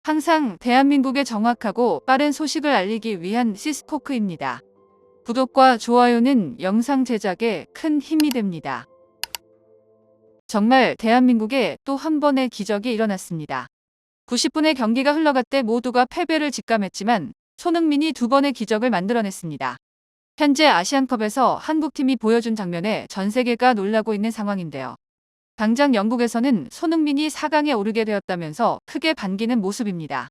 항상 대한민국에 정확하고 빠른 소식을 알리기 위한 시스코크입니다. 구독과 좋아요는 영상 제작에 큰 힘이 됩니다. 정말 대한민국에 또 한 번의 기적이 일어났습니다. 90분의 경기가 흘러갔대 모두가 패배를 직감했지만 손흥민이 두 번의 기적을 만들어냈습니다. 현재 아시안컵에서 한국팀이 보여준 장면에 전 세계가 놀라고 있는 상황인데요. 당장 영국에서는 손흥민이 4강에 오르게 되었다면서 크게 반기는 모습입니다.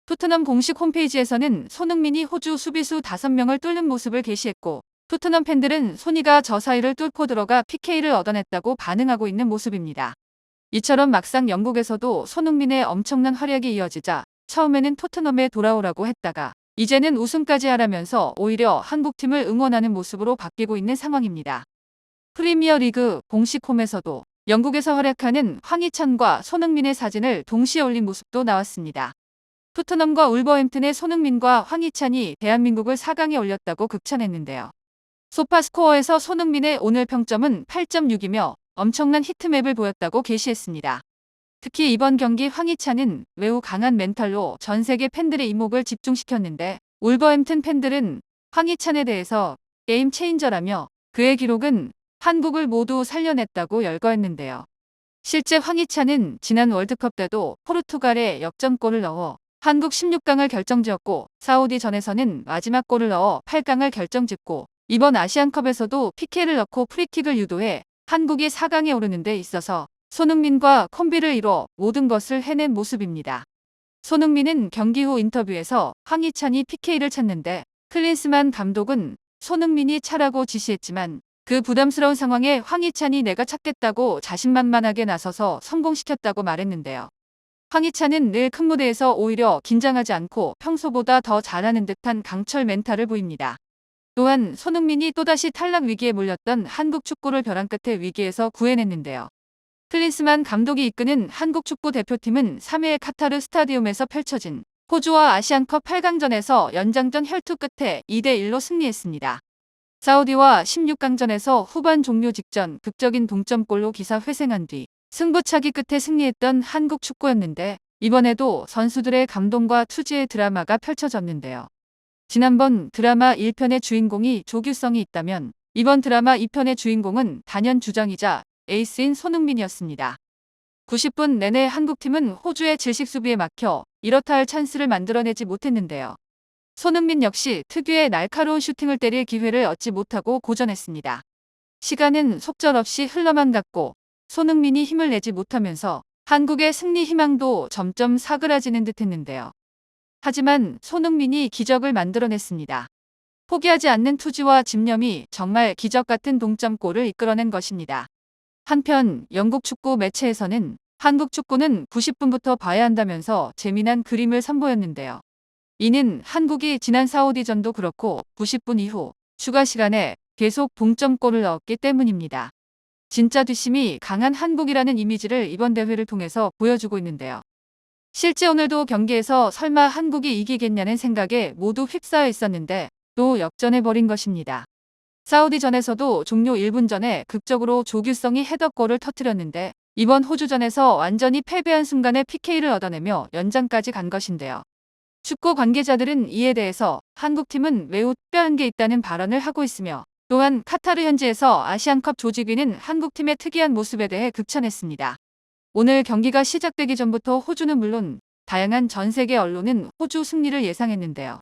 토트넘 공식 홈페이지에서는 손흥민이 호주 수비수 5명을 뚫는 모습을 게시했고, 토트넘 팬들은 소니가 저 사이를 뚫고 들어가 PK를 얻어냈다고 반응하고 있는 모습입니다. 이처럼 막상 영국에서도 손흥민의 엄청난 활약이 이어지자 처음에는 토트넘에 돌아오라고 했다가 이제는 우승까지 하라면서 오히려 한국팀을 응원하는 모습으로 바뀌고 있는 상황입니다. 프리미어리그 공식 홈에서도 영국에서 활약하는 황희찬과 손흥민의 사진을 동시에 올린 모습도 나왔습니다. 토트넘과 울버햄튼의 손흥민과 황희찬이 대한민국을 4강에 올렸다고 극찬했는데요. 소파스코어에서 손흥민의 오늘 평점은 8.6이며 엄청난 히트맵을 보였다고 게시했습니다. 특히 이번 경기 황희찬은 매우 강한 멘탈로 전 세계 팬들의 이목을 집중시켰는데, 울버햄튼 팬들은 황희찬에 대해서 게임 체인저라며 그의 기록은 한국을 모두 살려냈다고 열거했는데요. 실제 황희찬은 지난 월드컵 때도 포르투갈에 역전골을 넣어 한국 16강을 결정지었고, 사우디전에서는 마지막 골을 넣어 8강을 결정짓고, 이번 아시안컵에서도 PK를 넣고 프리킥을 유도해 한국이 4강에 오르는 데 있어서 손흥민과 콤비를 이뤄 모든 것을 해낸 모습입니다. 손흥민은 경기 후 인터뷰에서 황희찬이 PK를 찼는데 클린스만 감독은 손흥민이 차라고 지시했지만 그 부담스러운 상황에 황희찬이 내가 찾겠다고 자신만만하게 나서서 성공시켰다고 말했는데요. 황희찬은 늘 큰 무대에서 오히려 긴장하지 않고 평소보다 더 잘하는 듯한 강철 멘탈을 보입니다. 또한 손흥민이 또다시 탈락 위기에 몰렸던 한국 축구를 벼랑 끝에 위기에서 구해냈는데요. 클린스만 감독이 이끄는 한국 축구 대표팀은 3회 카타르 스타디움에서 펼쳐진 호주와 아시안컵 8강전에서 연장전 혈투 끝에 2대1로 승리했습니다. 사우디와 16강전에서 후반 종료 직전 극적인 동점골로 기사 회생한 뒤 승부차기 끝에 승리했던 한국 축구였는데, 이번에도 선수들의 감동과 투지의 드라마가 펼쳐졌는데요. 지난번 드라마 1편의 주인공이 조규성이 있다면 이번 드라마 2편의 주인공은 단연 주장이자 에이스인 손흥민이었습니다. 90분 내내 한국팀은 호주의 질식 수비에 막혀 이렇다 할 찬스를 만들어내지 못했는데요. 손흥민 역시 특유의 날카로운 슈팅을 때릴 기회를 얻지 못하고 고전했습니다. 시간은 속절없이 흘러만 갔고 손흥민이 힘을 내지 못하면서 한국의 승리 희망도 점점 사그라지는 듯 했는데요. 하지만 손흥민이 기적을 만들어냈습니다. 포기하지 않는 투지와 집념이 정말 기적 같은 동점골을 이끌어낸 것입니다. 한편 영국 축구 매체에서는 한국 축구는 90분부터 봐야 한다면서 재미난 그림을 선보였는데요. 이는 한국이 지난 사우디전도 그렇고 90분 이후 추가 시간에 계속 동점골을 넣었기 때문입니다. 진짜 뒷심이 강한 한국이라는 이미지를 이번 대회를 통해서 보여주고 있는데요. 실제 오늘도 경기에서 설마 한국이 이기겠냐는 생각에 모두 휩싸여 있었는데 또 역전해버린 것입니다. 사우디전에서도 종료 1분 전에 극적으로 조규성이 헤더골을 터뜨렸는데, 이번 호주전에서 완전히 패배한 순간에 PK를 얻어내며 연장까지 간 것인데요. 축구 관계자들은 이에 대해서 한국팀은 매우 특별한 게 있다는 발언을 하고 있으며, 또한 카타르 현지에서 아시안컵 조직위는 한국팀의 특이한 모습에 대해 극찬했습니다. 오늘 경기가 시작되기 전부터 호주는 물론 다양한 전 세계 언론은 호주 승리를 예상했는데요.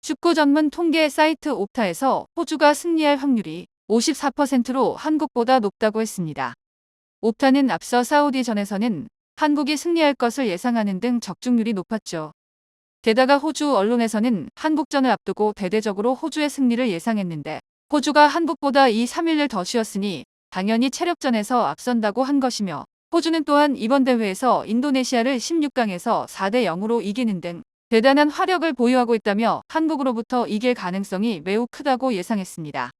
축구 전문 통계 사이트 옵타에서 호주가 승리할 확률이 54%로 한국보다 높다고 했습니다. 옵타는 앞서 사우디전에서는 한국이 승리할 것을 예상하는 등 적중률이 높았죠. 게다가 호주 언론에서는 한국전을 앞두고 대대적으로 호주의 승리를 예상했는데, 호주가 한국보다 2-3일을 더 쉬었으니 당연히 체력전에서 앞선다고 한 것이며, 호주는 또한 이번 대회에서 인도네시아를 16강에서 4대0으로 이기는 등 대단한 화력을 보유하고 있다며 한국으로부터 이길 가능성이 매우 크다고 예상했습니다.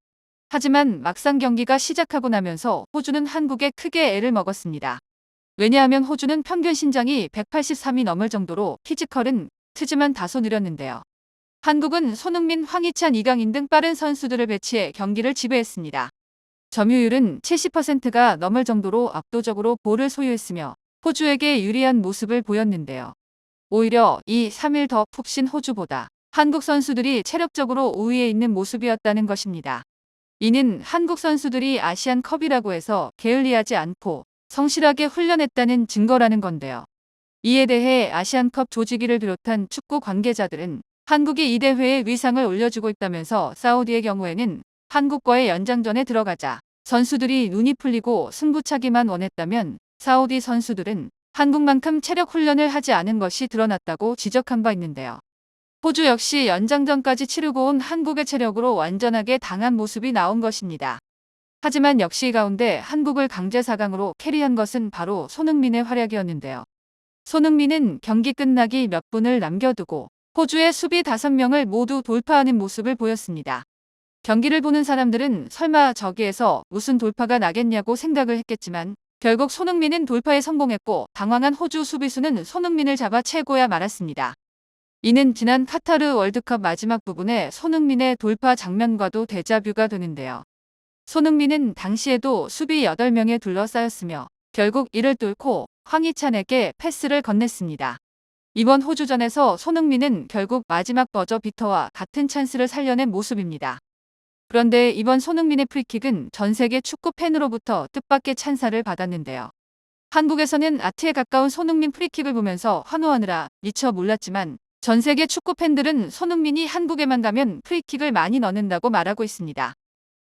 하지만 막상 경기가 시작하고 나면서 호주는 한국에 크게 애를 먹었습니다. 왜냐하면 호주는 평균 신장이 183이 넘을 정도로 피지컬은 트지만 다소 느렸는데요. 한국은 손흥민, 황희찬, 이강인 등 빠른 선수들을 배치해 경기를 지배했습니다. 점유율은 70%가 넘을 정도로 압도적으로 볼을 소유했으며 호주에게 유리한 모습을 보였는데요. 오히려 2, 3일 더 푹 쉰 호주보다 한국 선수들이 체력적으로 우위에 있는 모습이었다는 것입니다. 이는 한국 선수들이 아시안컵이라고 해서 게을리하지 않고 성실하게 훈련했다는 증거라는 건데요. 이에 대해 아시안컵 조직위를 비롯한 축구 관계자들은 한국이 이 대회의 위상을 올려주고 있다면서 사우디의 경우에는 한국과의 연장전에 들어가자 선수들이 눈이 풀리고 승부차기만 원했다면 사우디 선수들은 한국만큼 체력 훈련을 하지 않은 것이 드러났다고 지적한 바 있는데요. 호주 역시 연장전까지 치르고 온 한국의 체력으로 완전하게 당한 모습이 나온 것입니다. 하지만 역시 가운데 한국을 강제 4강으로 캐리한 것은 바로 손흥민의 활약이었는데요. 손흥민은 경기 끝나기 몇 분을 남겨두고 호주의 수비 5명을 모두 돌파하는 모습을 보였습니다. 경기를 보는 사람들은 설마 저기에서 무슨 돌파가 나겠냐고 생각을 했겠지만 결국 손흥민은 돌파에 성공했고 당황한 호주 수비수는 손흥민을 잡아 채고야 말았습니다. 이는 지난 카타르 월드컵 마지막 부분에 손흥민의 돌파 장면과도 데자뷰가 되는데요. 손흥민은 당시에도 수비 8명에 둘러싸였으며 결국 이를 뚫고 황희찬에게 패스를 건넸습니다. 이번 호주전에서 손흥민은 결국 마지막 버저 비터와 같은 찬스를 살려낸 모습입니다. 그런데 이번 손흥민의 프리킥은 전 세계 축구 팬으로부터 뜻밖의 찬사를 받았는데요. 한국에서는 아트에 가까운 손흥민 프리킥을 보면서 환호하느라 미처 몰랐지만 전 세계 축구 팬들은 손흥민이 한국에만 가면 프리킥을 많이 넣는다고 말하고 있습니다.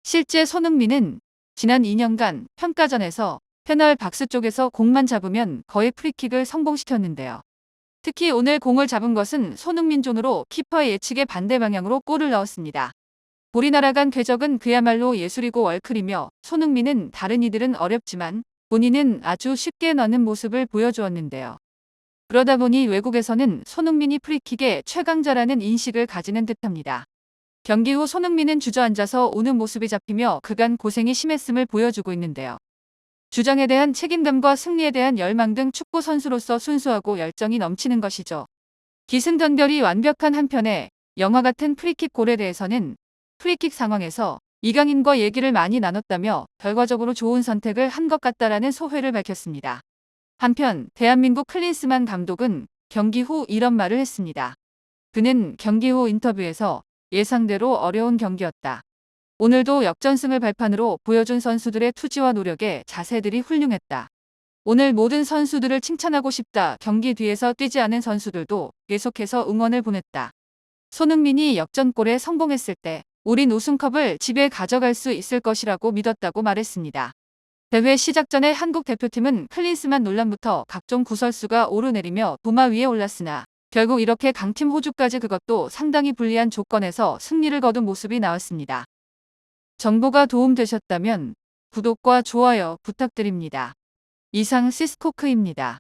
실제 손흥민은 지난 2년간 평가전에서 페널 박스 쪽에서 공만 잡으면 거의 프리킥을 성공시켰는데요. 특히 오늘 공을 잡은 것은 손흥민 존으로 키퍼의 예측에 반대 방향으로 골을 넣었습니다. 볼이 날아간 궤적은 그야말로 예술이고 월클이며 손흥민은 다른 이들은 어렵지만 본인은 아주 쉽게 넣는 모습을 보여주었는데요. 그러다 보니 외국에서는 손흥민이 프리킥의 최강자라는 인식을 가지는 듯합니다. 경기 후 손흥민은 주저앉아서 우는 모습이 잡히며 그간 고생이 심했음을 보여주고 있는데요. 주장에 대한 책임감과 승리에 대한 열망 등 축구 선수로서 순수하고 열정이 넘치는 것이죠. 기승전결이 완벽한 한편에 영화 같은 프리킥 골에 대해서는 프리킥 상황에서 이강인과 얘기를 많이 나눴다며 결과적으로 좋은 선택을 한 것 같다라는 소회를 밝혔습니다. 한편 대한민국 클린스만 감독은 경기 후 이런 말을 했습니다. 그는 경기 후 인터뷰에서 예상대로 어려운 경기였다. 오늘도 역전승을 발판으로 보여준 선수들의 투지와 노력에 자세들이 훌륭했다. 오늘 모든 선수들을 칭찬하고 싶다. 경기 뒤에서 뛰지 않은 선수들도 계속해서 응원을 보냈다. 손흥민이 역전골에 성공했을 때 우린 우승컵을 집에 가져갈 수 있을 것이라고 믿었다고 말했습니다. 대회 시작 전에 한국 대표팀은 클린스만 논란부터 각종 구설수가 오르내리며 도마 위에 올랐으나 결국 이렇게 강팀 호주까지 그것도 상당히 불리한 조건에서 승리를 거둔 모습이 나왔습니다. 정보가 도움되셨다면 구독과 좋아요 부탁드립니다. 이상 시스코크입니다.